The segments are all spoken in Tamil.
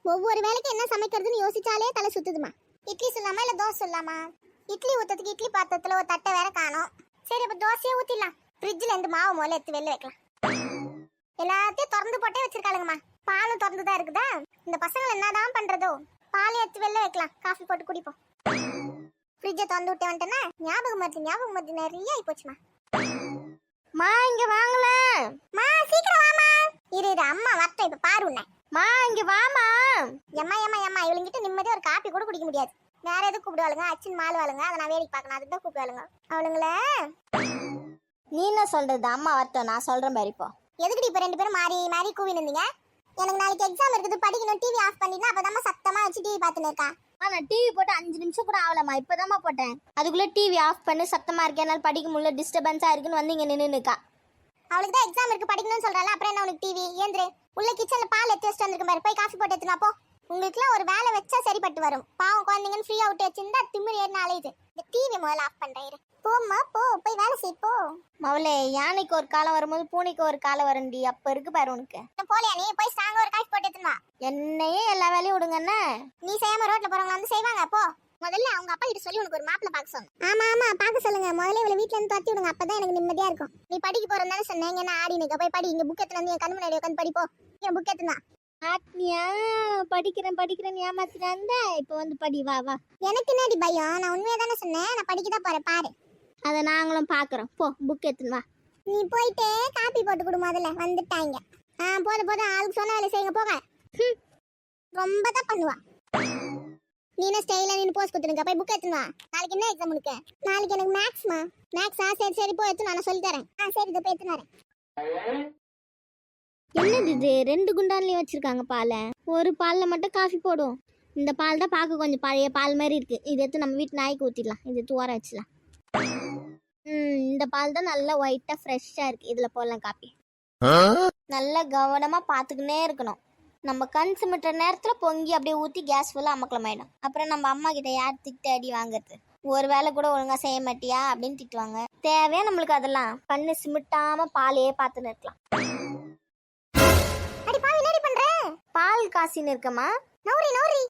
ஒவ்வொரு வேலைக்கு என்ன சமைக்கிறதுன்னு யோசிச்சாலே தலை சுத்துதுமா. இட்லி சொல்லாமா இல்ல தோசை சொல்லாமா? இட்லி ஊத்துறதுக்கு இட்லி பாத்திரத்துல ஒரு தட்டை வேற காணோம். சரி அப்ப தோசையே ஊத்திடலாம். ஃப்ரிட்ஜ்ல இருந்து மாவு முதல்ல எடுத்து வெளில வைக்கலாம். எல்லாத்தையும் திறந்து போட்டே வச்சிருக்காளுங்கம்மா. பாலும் திறந்து தான் இருக்குதா? இந்த பசங்களை என்னதான் பண்றதோ? பால் எடுத்து வெளில வைக்கலாம், காஃபி போட்டு குடிப்போம். ஃப்ரிட்ஜை திறந்து விட்டு வந்துட்டேன்னா ஞாபகம் மத்தி நிறைய ஆகி போச்சுமா. மா இங்க வாங்கல. மா சீக்கிரம் வாமா. இரு அம்மா வரட்டும், இப்ப பாரு உன்னை. மா இங்க வாமா. எம்மா இவளுங்கிட்ட நிம்மதியா ஒரு காப்பி கூட குடிக்க முடியாது. வேற எதுவும் கூப்பிடுவாளுங்க, அச்சின் மாலுவாளுங்க, அதை நான் வேடிக்கை பார்க்கணும், அதுதான் கூப்பிடுவாளுங்க அவளுங்கள. நீ என்ன சொல்றது? அம்மா வரட்டும், நான் சொல்றேன் பாரு. இப்போ எதுக்குடி இப்ப ரெண்டு பேரும் மாறி மாறி கூவி நின்றீங்க? எனக்கு நாளைக்கு எக்ஸாம் இருக்குது, படிக்கணும். டிவி ஆஃப் பண்ணினா அப்பதான் சத்தமா வச்சு டிவி பார்த்துன்னு இருக்கா. நான் டிவி போட்டு 5 நிமிஷம் கூட ஆகலமா, இப்பதாம்மா போட்டேன். அதுக்குள்ள டிவி ஆஃப் பண்ணி சத்தமா இருக்கேன், என்னால் படிக்க முடியல, டிஸ்டர்பன்ஸா இருக்குன்னு வந்து இங்க நின்று நிக்கா. அவளுக்கு தான் எக்ஸாம் இருக்கு, படிக்கணும்னு சொல்றாள். அப்புறம் என்ன உனக்கு டிவி? ஏந்திரு, உள்ள கிச்சன்ல பால் எடுத்து வச்சுட்டு வந்திருக்க பாரு, போய் காஃபி போட்டு எடுத்துனா போ. உங்களுக்குலாம் ஒரு வேலை வச்சா சரிப்பட்டு வரும். பாவம் குழந்தைங்கன்னு ஃப்ரீயா விட்டு வச்சிருந்தா திமிர் ஏறினாலே இது. இந்த டிவி முதல்ல ஆஃப் பண்றேன். போம்மா போ, போய் வேலை செய் போ. மவளே, யானைக்கு ஒரு காலம் வரும்போது பூனைக்கு ஒரு காலம் வரும்டி. அப்ப இருக்கு பாரு உனக்கு. போலியா நீ? போய் ஸ்ட்ராங்கா ஒரு காஃபி போட்டு எடுத்துனா. என்னையே எல்லா வேலையும் விடுங்கண்ணா. நீ செய்யாம ரோட்ல போறவங்க வந்து செய்வாங்க. போ முதல்ல அவங்க அப்பா கிட்ட சொல்லி உனக்கு ஒரு மாப்பிள்ள பார்க்க சொல்லணும். ஆமா பார்க்க சொல்லுங்க. முதல்ல இவளை வீட்ல இருந்து துரத்தி விடுங்க, அப்பதான் எனக்கு நிம்மதியா இருக்கும். நீ படிக்க போறதுனால சொன்னேன், என்ன ஆடி நிக்க போய் படி. இங்க புக் எடுத்து வந்து என் கண்ணு முன்னாடி உட்காந்து படிப்போ. என் புக் எடுத்துனா படிக்கிறேன் ஏமாத்தினா. இப்ப வந்து படி, வா வா. எனக்கு என்னடி பயம்? நான் உண்மையா தானே சொன்னேன், நான் படிக்கதான் போறேன் பாரு. அதை நாங்களும் பாக்குறோம். போ புக் எடுத்துன்னு வா. நீ போயிட்டு காப்பி போட்டு கொடு முதல்ல. வந்துட்டாங்க. போதும் ஆளுக்கு சொன்ன வேலை செய்யுங்க போக. ரொம்ப தான் பண்ணுவா. நீ என்ன ஸ்டைலா நின்று போஸ்ட் கொடுத்துருங்க, போய் புக் எடுத்துன்னு வா. நாளைக்கு என்ன எக்ஸாம் உனக்கு? நாளைக்கு எனக்கு மேக்ஸ்மா. மேக்ஸா? சரி போ எடுத்து நான் சொல்லி தரேன். சரி இதை போய் எடுத்துன்னு வரேன். என்னது இது? 2 குண்டான்லயும் வச்சிருக்காங்க பாலை. ஒரு பால்ல மட்டும் காஃபி போடும். இந்த பால் தான் பார்க்க கொஞ்சம் பழைய பால் மாதிரி இருக்கு. இதை எடுத்து நம்ம வீட்டு நாய்க்கு ஊத்திடலாம். இது தூர வச்சுலாம். இந்த பால் தான் நல்லா ஒயிட்டா ஃப்ரெஷ்ஷா இருக்கு. இதுல போடலாம் காப்பி. நல்லா கவனமா பாத்துக்கினே இருக்கணும். நம்ம கண் சிமிட்டுற நேரத்துல பொங்கி அப்படியே ஊத்தி கேஸ் ஃபுல்லா அமக்கலமாயிடும். அப்புறம் நம்ம அம்மா கிட்ட யார் திட்டு அடி வாங்குறது? ஒரு வேலை கூட ஒழுங்கா செய்ய மாட்டியா அப்படின்னு திட்டுவாங்க. தேவையா நம்மளுக்கு அதெல்லாம்? கண்ணு சிமிட்டாம பாலையே பார்த்துன்னு இருக்கலாம். பால் காசின்னு இருக்கமா? நௌரி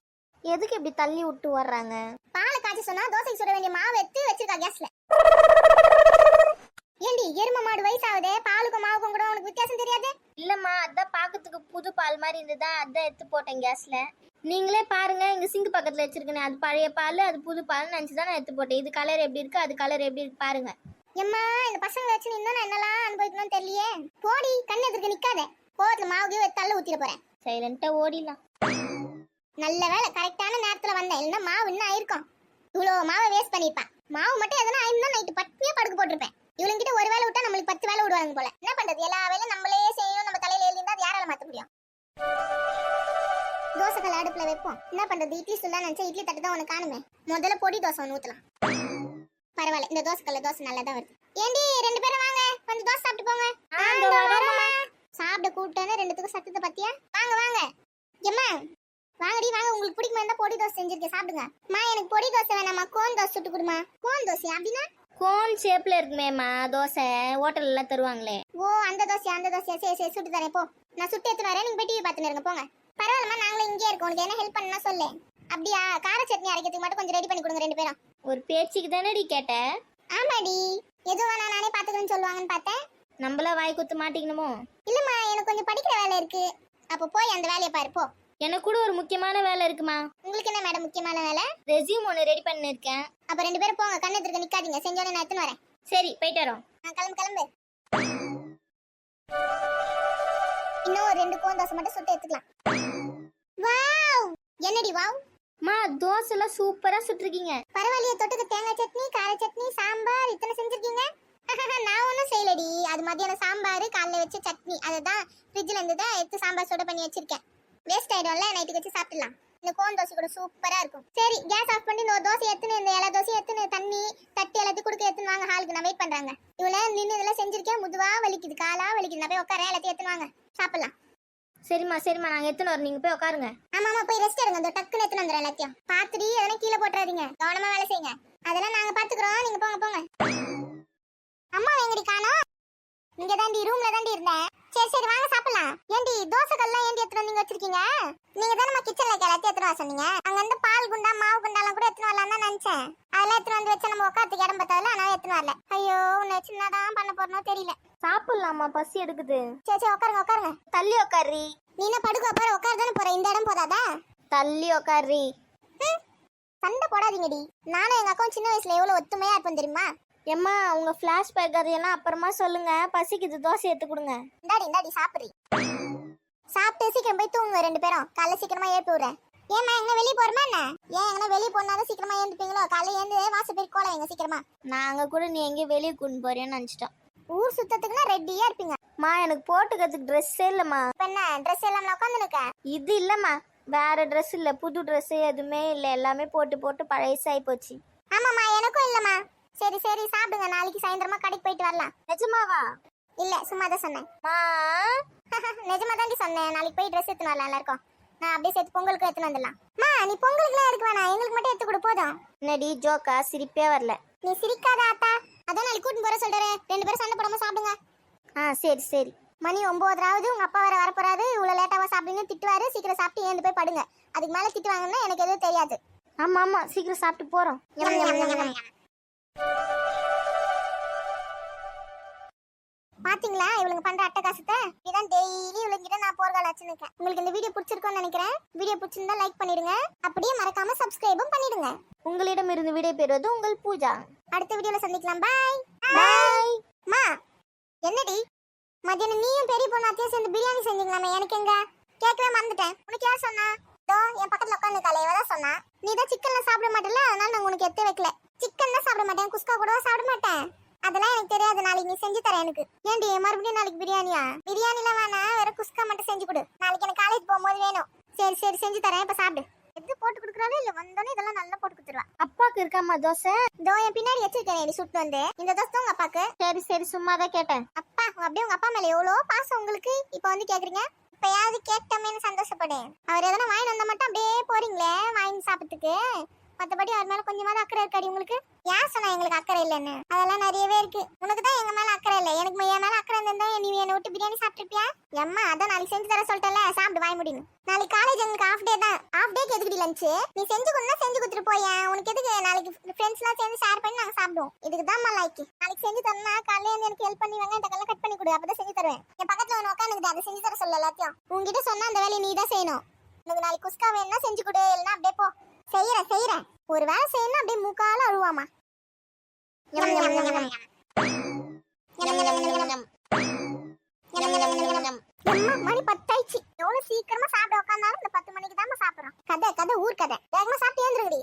எதுக்கு இப்படி தள்ளி விட்டு வர்றாங்க? பாலை காய்ச்சி சொன்னா தோசைக்கு சுட வேண்டிய மாவு எடுத்து வச்சிருக்கா கேஸ்ல. ஏண்டி எரும மாடு வயசாகுதே, பாலுக்கும் மாவுக்கும் கூட உனக்கு வித்தியாசம் தெரியாது? இல்லம்மா, அதான் பாக்கிறதுக்கு புது பால் மாதிரி இருந்ததா, அதான் எடுத்து போட்டேன் கேஸ்ல. நீங்களே பாருங்க, இங்க சிங்க் பக்கத்துல வச்சிருக்கேன். அது பழைய பால், அது புது பால் நினைச்சுதான் நான் எடுத்து போட்டேன். இது கலர் எப்படி இருக்கு, அது கலர் எப்படி இருக்கு பாருங்க. எம்மா, இந்த பசங்களை வச்சு இன்னும் நான் என்னெல்லாம் அனுபவிக்கணும்னு தெரியலையே. போடி, கண்ணு எதிர்க்க நிக்காத. கோவத்துல மாவுக்கு தள்ள ஊத்திட போறேன். சைலண்டா ஓடிடலாம். நல்ல வேலை கரெக்டான நேரத்துல வந்தேன், இல்லைன்னா மாவு இன்னும் ஆயிருக்கும். இவ்வளோ மாவை வேஸ்ட் பண்ணிருப்பேன். மாவு மட்டும் எதனா ஆயிருந்தா நைட்டு பட்டினியா படுக்க போட்டிருப்பேன். இவளுங்கிட்ட ஒரு வேலை விட்டா நம்மளுக்கு 10 வேலை விடுவாங்க போல. என்ன பண்றது? எல்லா வேலையும் நம்மளே செய்யணும். நம்ம தலையில எழுதிருந்தா அது யாரால மாத்த முடியும்? தோசை கல் அடுப்புல வைப்போம். என்ன பண்றது? இட்லி சுடலாம் நினைச்சா இட்லி தட்டு தான் உனக்கு காணுமே. முதல்ல பொடி தோசை ஒன்று ஊத்தலாம். பரவாயில்ல, இந்த தோசை கல்ல தோசை நல்லா தான் வருது. ஏண்டி 2 பேரும் வாங்க, கொஞ்சம் தோசை சாப்பிட்டு போங்க. சாப்பிட கூப்பிட்டேன்னு 2த்துக்கும் சத்தத்தை பத்தியா? வாங்க எம்மா வாங்கடி வாங்க. உங்களுக்கு பிடிக்குமா இருந்தா பொடி தோசை செஞ்சிருக்கேன், சாப்பிடுங்க. எனக்கு பொடி தோசை வேணாமா, கோன் தோசை சுட்டு கொடுமா. கோன் தோசை அப்படின்னா? கோன் ஷேப்ல இருக்குமேமா தோசை, ஹோட்டல்ல எல்லாம் தருவாங்களே. ஓ அந்த தோசையா? சரி சுட்டு தரேன் போ. நான் சுட்டு எடுத்து வரேன், நீங்க போய் டிவி பார்த்துன்னு இருங்க போங்க. பரவாயில்லமா, நாங்களும் இங்கே இருக்கோம். உனக்கு என்ன ஹெல்ப் பண்ணா சொல்லு. அப்படியா? கார சட்னி அரைக்கிறதுக்கு மட்டும் கொஞ்சம் ரெடி பண்ணி கொடுங்க 2 பேரும். ஒரு பேச்சுக்கு தானடி கேட்ட? ஆமாடி, எதுவும் நானே பாத்துக்கிறேன்னு சொல்லுவாங்கன்னு பார்த்தேன். நம்மள வாய் குத்து மாட்டிக்கணுமோ? இல்லம்மா, எனக்கு கொஞ்சம் படிக்கிற வேலை இருக்கு. அப்ப போய் அந்த வேலையை பாரு போ. எனக்கு கூட ஒரு முக்கியமான வேலை இருக்குமா. உங்களுக்கு என்ன மேடம் முக்கியமான வேலை? ரெஸ்யூம் ஒன்று ரெடி பண்ணிருக்கேன். அப்ப 2 பேரும் போங்க, கண்ணு எதிர்க்க நிக்காதீங்க. செஞ்சோட நான் எடுத்துன்னு வரேன். சரி போயிட்டு வரோம். கிளம்பு. இன்னும் ஒரு 2 கோன் தோசை மட்டும் சுட்டு எடுத்துக்கலாம். வாவ், என்னடி வாவ்? மா தோசை எல்லாம் சூப்பரா சுட்டுருக்கீங்க. பரவாயில்லையே, தொட்டுக்கு தேங்காய் சட்னி, கார சட்னி, சாம்பார் இத்தனை செஞ்சிருக்கீங்க. நான் ஒன்றும் செய்யலடி. அது மதியானம் சாம்பார், காலைல வச்ச சட்னி, அதுதான் ஃப்ரிட்ஜில் இருந்ததை எடுத்து சாம்பார் சுட பண்ணி வச்சிருக்கேன். வேஸ்ட் ஆயிடும்ல, நைட்டுக்கு வச்சு சாப்பிடலாம். இந்த கோன் தோசை கூட சூப்பரா இருக்கும். சரி கேஸ் ஆஃப் பண்ணி இந்த தோசை எத்துன்னு, இந்த எல்லா தோசையும் எத்துன்னு, தண்ணி தட்டி எல்லாத்தையும் கொடுக்க எத்துன்னு வாங்க. ஹாலுக்கு நான் வெயிட் பண்றாங்க. இவ்வளோ நின்று இதெல்லாம் செஞ்சிருக்கேன். முதுவா வலிக்குது, காலா வலிக்குது. நான் போய் உட்காரேன், எல்லாத்தையும் எத்துன்னு வாங்க, சாப்பிடலாம். சரிம்மா நாங்க எத்தனை வரோம், நீங்க போய் உட்காருங்க. ஆமா போய் ரெஸ்ட் எடுங்க. இந்த டக்குன்னு எத்துன்னு வந்துடுறேன் எல்லாத்தையும். பாத்துடி அதெல்லாம் கீழே போட்டுறாதீங்க, கவனமா வேலை செய்யுங்க. அதெல்லாம் நாங்க பாத்துக்கிறோம், நீங்க போங்க. அம்மா எங்கடி காணோம்? இங்க தாண்டி ரூம்ல தாண்டி இருந்தேன். சரி சரி வாங்க சாப்பிடலாம். ஏண்டி தோசை கல்லாம் ஏண்டி எடுத்துட்டு வந்து வச்சிருக்கீங்க? நீங்க தானே கிச்சன்ல எல்லாத்தையும் எடுத்துட்டு வர சொன்னீங்க. அங்க இருந்து பால் குண்டா மாவு குண்டாலாம் கூட எடுத்துட்டு வரலாம் தான் நினைச்சேன். அதெல்லாம் எடுத்துட்டு வந்து வச்சா நம்ம உட்காந்துக்கு இடம் பத்தாதுல, அதனால எடுத்துட்டு வரல. ஐயோ உன்னை சின்னதான் பண்ண போறனோ தெரியல. சாப்பிடலாமா? பசி எடுக்குது. சரி சரி உட்காருங்க உட்காருங்க. தள்ளி உட்காரி. நீ என்ன படுக்க பாரு, உட்காரு தானே போற. இந்த இடம் போதாதா? தள்ளி உட்காரி. சண்டை போடாதீங்கடி. நானும் எங்க அக்காவும் சின்ன வயசுல எவ்வளவு ஒத்துமையா இருப்போம் தெரியுமா? எம்மா உங்க ஃபிளாஷ்பேக் அதையெல்லாம் அப்புறமா சொல்லுங்க. பசிக்குது, தோசை எடுத்து கொடுங்க. இந்தாடி இந்தாடி சாப்பிடுறி. சாப்பிட்டு சீக்கிரம் போய் தூங்குங்க ரெண்டு பேரும். காலைல சீக்கிரமா எழுப்பி விடுறேன். ஏமா எங்க வெளியே போறமா என்ன? ஏன் எங்கன்னா வெளியே போனாலும் சீக்கிரமா எழுந்துப்பீங்களோ? காலையில எழுந்து வாசல் போய் கோலம் வைங்க சீக்கிரமா. நாங்க கூட நீ எங்கேயும் வெளியே கூட்டின்னு போறேன்னு நினைச்சிட்டோம். ஊர் சுத்தத்துக்குன்னா ரெடியா இருப்பீங்க. மா எனக்கு போட்டுக்கிறதுக்கு ட்ரெஸ்ஸே இல்லம்மா. இப்ப என்ன ட்ரெஸ் எல்லாம் உட்காந்து இருக்க? இது இல்லம்மா, வேற ட்ரெஸ் இல்ல, புது ட்ரெஸ் எதுவுமே இல்ல, எல்லாமே போட்டு போட்டு பழையசாயி போச்சு. ஆமாமா எனக்கும் இல்லம்மா. சரி சரி சாப்பிடுங்க, நாளைக்கு சாயந்தரமா கடைக்கு போயிட்டு வரலாம். நிஜமாவா? இல்ல சும்மா தான் சொன்னேன். மா நிஜமா தாண்டி சொன்னேன். நாளைக்கு போய் ட்ரெஸ் எடுத்துன்னு வரலாம் எல்லாருக்கும். நான் அப்படியே சேர்த்து பொங்கலுக்கு எடுத்துன்னு வந்துடலாம். மா நீ பொங்கலுக்குலாம் எடுக்க வேணாம், எங்களுக்கு மட்டும் எடுத்து கொடு போதும். என்னடி ஜோக்கா? சிரிப்பே வரல. நீ சிரிக்காத ஆத்தா. அதான் நாளைக்கு கூட்டின்னு போற சொல்றேன். ரெண்டு பேரும் சண்டை போடாம சாப்பிடுங்க. சரி சரி. மணி 9:00 உங்க அப்பா வேற வரப்போறாரு. இவ்வளவு லேட்டாவா சாப்பிடுங்க திட்டுவாரு. சீக்கிரம் சாப்பிட்டு ஏந்து போய் படுங்க. அதுக்கு மேல திட்டுவாங்கன்னா எனக்கு எதுவும் தெரியாது. ஆமா ஆமா, சீக்கிரம் சாப்பிட்டு போறோம். பாத்தீங்களா இவளுங்க பண்ற அட்டகாசத்தை? இதான் டெய்லி இவளுங்கிட்ட நான் போர்கால வச்சுருக்கேன். உங்களுக்கு இந்த வீடியோ பிடிச்சிருக்கும்னு நினைக்கிறேன். வீடியோ பிடிச்சிருந்தா லைக் பண்ணிடுங்க. அப்படியே மறக்காம சப்ஸ்கிரைபும் பண்ணிடுங்க. உங்களிடம் இருந்து விடை பெறுவது உங்கள் பூஜா. அடுத்த வீடியோல சந்திக்கலாம். பாய் பாய். மா என்னடி மத்தியானம் நீயும் பெரிய பொண்ணு அத்தையும் சேர்ந்து பிரியாணி செஞ்சீங்களாமே? எனக்கு எங்க கேட்கவே மறந்துட்டேன். உனக்கு யார் சொன்னா? தோ என் பக்கத்துல உட்காந்துருக்காளே இவ தான் சொன்னா. நீ தான் சிக்கன்லாம் சாப்பிட மாட்டல, அதனால நான் உனக்கு எடுத்து வைக்கல. சிக்கன் தான் சாப்பிட மாட்டேன், குஸ்கா கூட சாப்பிட மாட்டேன். அதெல்லாம் எனக்கு தெரியாது. நாளைக்கு நீ செஞ்சு தர எனக்கு. ஏண்டி மறுபடியும் நாளைக்கு பிரியாணியா? பிரியாணிலாம் வேணாம், வேற குஸ்கா மட்டும் செஞ்சு கொடு. நாளைக்கு எனக்கு காலேஜ் போகும்போது வேணும். சரி சரி செஞ்சு தரேன். இப்ப சாப்பிடு. எது போட்டு கொடுக்குறாலும் இல்ல வந்தோடனே இதெல்லாம் நல்லா போட்டு கொடுத்துருவா. அப்பாக்கு இருக்காமா தோசை? தோ என் பின்னாடி வச்சிருக்கேன் சுட்டு வந்து. இந்த தோசை உங்க அப்பாக்கு. சரி சரி, சும்மா தான் கேட்டேன். அப்பா அப்படியே உங்க அப்பா மேல எவ்வளவு பாசம் உங்களுக்கு. இப்ப வந்து கேக்குறீங்க. இப்பயாவது கேட்டோமேனு சந்தோஷப்படு. அவர் எதனா வாங்கி வந்தா மட்டும் அப்படியே போறீங்களே வாங்கி சாப்பிட்டுக்கு. மத்தபடி அவர் மேல கொஞ்சமாவது அக்கறை இருக்காடி உங்களுக்கு? யார் சொன்னா எங்களுக்கு அக்கறை இல்லைன்னு? அதெல்லாம் நிறையவே இருக்கு. உனக்கு தான் எங்க மேல அக்கறை இல்லை. எனக்கு என் மேல அக்கறை இருந்தா நீ என்னை விட்டு பிரியாணி சாப்பிட்டுருப்பியா? எம்மா அதான் நாளைக்கு செஞ்சு தர சொல்லிட்டல, சாப்பிட்டு வாங்கி முடியும். நாளைக்கு காலேஜ் எங்களுக்கு ஹாஃப் டே தான். ஹாஃப் டேக்கு எதுக்குடி லஞ்ச்? நீ செஞ்சு கொடுனா செஞ்சு கொடுத்துட்டு போயேன். உனக்கு எதுக்கு? நாளைக்கு ஃப்ரெண்ட்ஸ்லாம் சேர்ந்து ஷேர் பண்ணி நாங்க சாப்பிடுவோம். இதுக்கு தான் லைக்கு. நாளைக்கு செஞ்சு தரனா காலையில இருந்து எனக்கு ஹெல்ப் பண்ணி வெங்காயத்தக்கெல்லாம் கட் பண்ணி கொடு. அப்பதான் செஞ்சு தருவேன். என் பக்கத்துல ஒன்று உட்காந்துக்குது, அதை செஞ்சு தர சொல்ல எல்லாத்தையும். உங்ககிட்ட சொன்னா அந்த வேலையை நீ தான் செய்யணும். உனக்கு நாளைக்கு குஸ்கா வேணும்னா செஞ்சு கொடு, இல்லைன்னா அப்படியே போ. செய்யறேன். ஒரு வேலை செய்யணும் அப்படியே மூக்கால அழுவாமா. மணி 10 ஆயிடுச்சு. எவ்வளவு சீக்கிரமா சாப்பிட உட்காந்தாலும் இந்த 10 மணிக்கு தான் சாப்பிடுறோம். கதை ஊர் கதை. வேகமா சாப்பிட்டு ஏந்துருங்கடி.